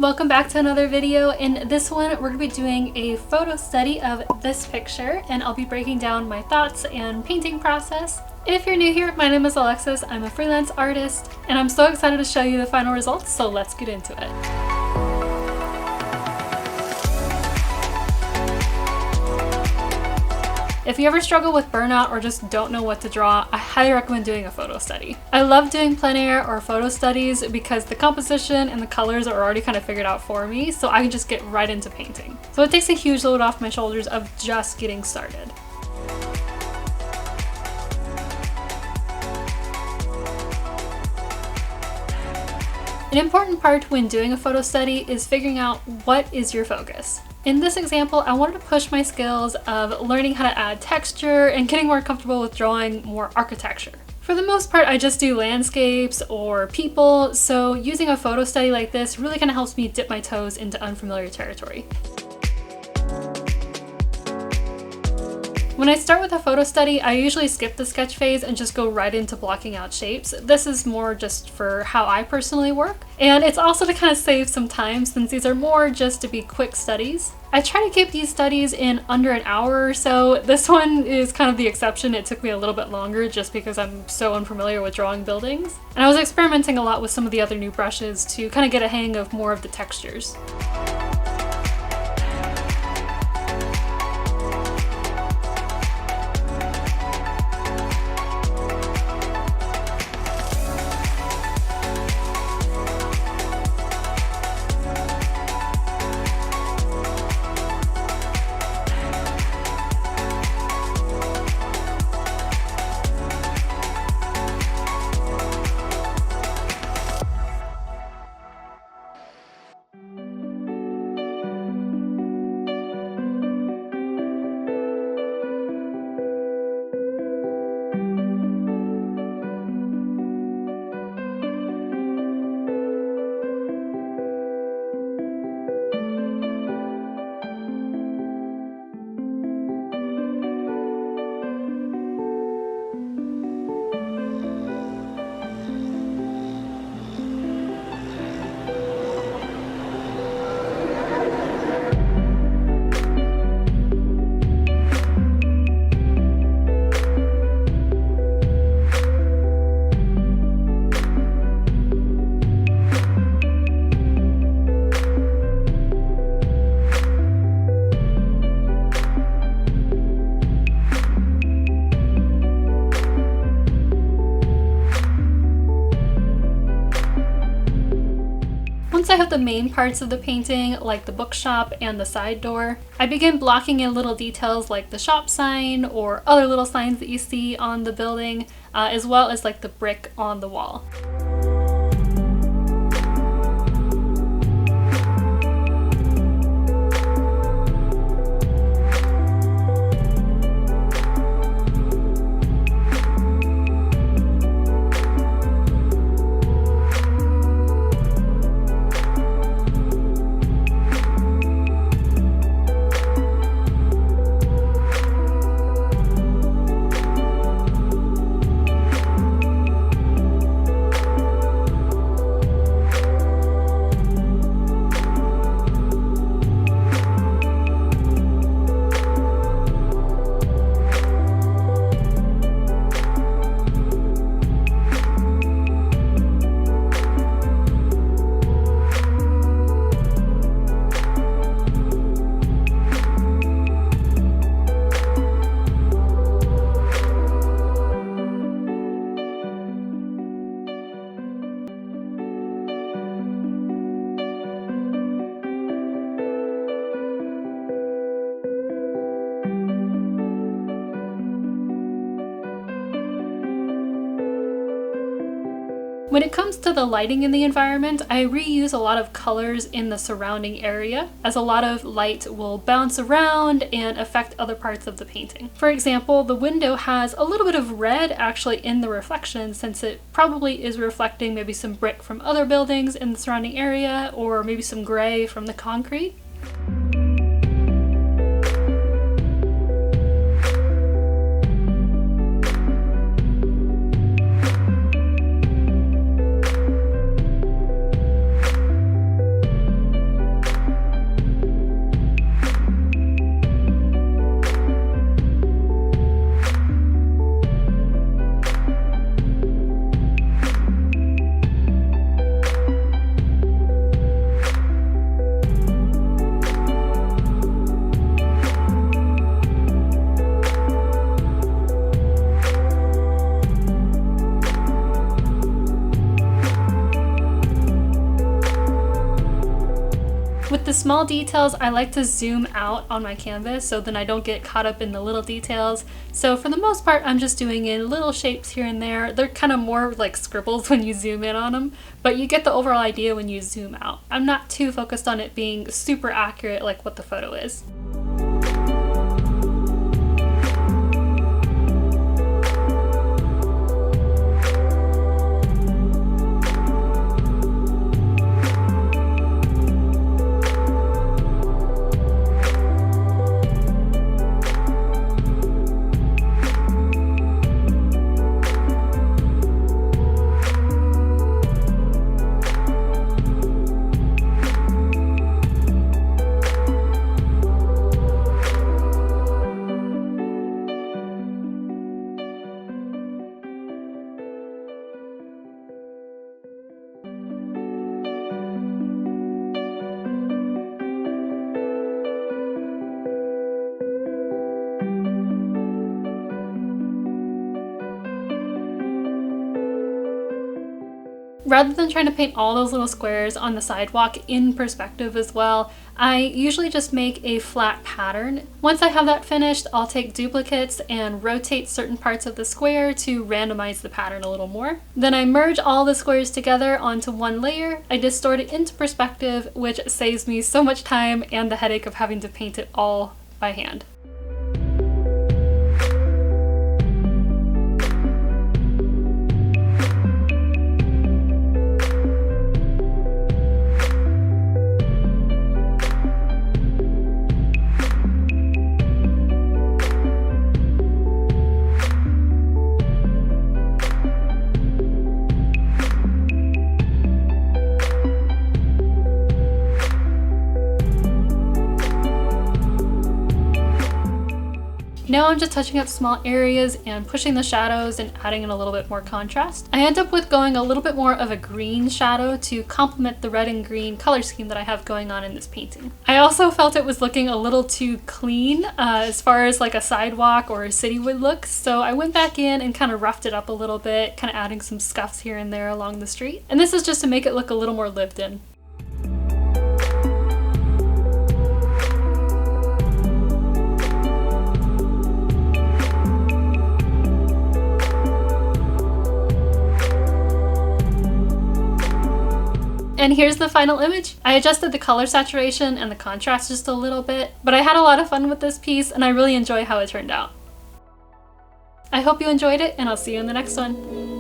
Welcome back to another video. In this one, we're going to be doing a photo study of this picture, and I'll be breaking down my thoughts and painting process. If you're new here, my name is Alexis. I'm a freelance artist, and I'm so excited to show you the final results, so let's get into it. If you ever struggle with burnout or just don't know what to draw, I highly recommend doing a photo study. I love doing plein air or photo studies because the composition and the colors are already kind of figured out for me, so I can just get right into painting. So it takes a huge load off my shoulders of just getting started. An important part when doing a photo study is figuring out what is your focus. In this example, I wanted to push my skills of learning how to add texture and getting more comfortable with drawing more architecture. For the most part, I just do landscapes or people, so using a photo study like this really kind of helps me dip my toes into unfamiliar territory. When I start with a photo study, I usually skip the sketch phase and just go right into blocking out shapes. This is more just for how I personally work. And it's also to kind of save some time since these are more just to be quick studies. I try to keep these studies in under an hour or so. This one is kind of the exception. It took me a little bit longer just because I'm so unfamiliar with drawing buildings. And I was experimenting a lot with some of the other new brushes to kind of get a hang of more of the textures. Once I have the main parts of the painting, like the bookshop and the side door, I begin blocking in little details like the shop sign or other little signs that you see on the building, as well as like the brick on the wall. When it comes to the lighting in the environment, I reuse a lot of colors in the surrounding area, as a lot of light will bounce around and affect other parts of the painting. For example, the window has a little bit of red actually in the reflection, since it probably is reflecting maybe some brick from other buildings in the surrounding area, or maybe some gray from the concrete. With the small details, I like to zoom out on my canvas so then I don't get caught up in the little details. So for the most part, I'm just doing in little shapes here and there. They're kind of more like scribbles when you zoom in on them, but you get the overall idea when you zoom out. I'm not too focused on it being super accurate like what the photo is. Rather than trying to paint all those little squares on the sidewalk in perspective as well, I usually just make a flat pattern. Once I have that finished, I'll take duplicates and rotate certain parts of the square to randomize the pattern a little more. Then I merge all the squares together onto one layer. I distort it into perspective, which saves me so much time and the headache of having to paint it all by hand. Now I'm just touching up small areas and pushing the shadows and adding in a little bit more contrast. I end up with going a little bit more of a green shadow to complement the red and green color scheme that I have going on in this painting. I also felt it was looking a little too clean as far as like a sidewalk or a city would look, so I went back in and kind of roughed it up a little bit, kind of adding some scuffs here and there along the street. And this is just to make it look a little more lived in. And here's the final image. I adjusted the color saturation and the contrast just a little bit, but I had a lot of fun with this piece and I really enjoy how it turned out. I hope you enjoyed it and I'll see you in the next one.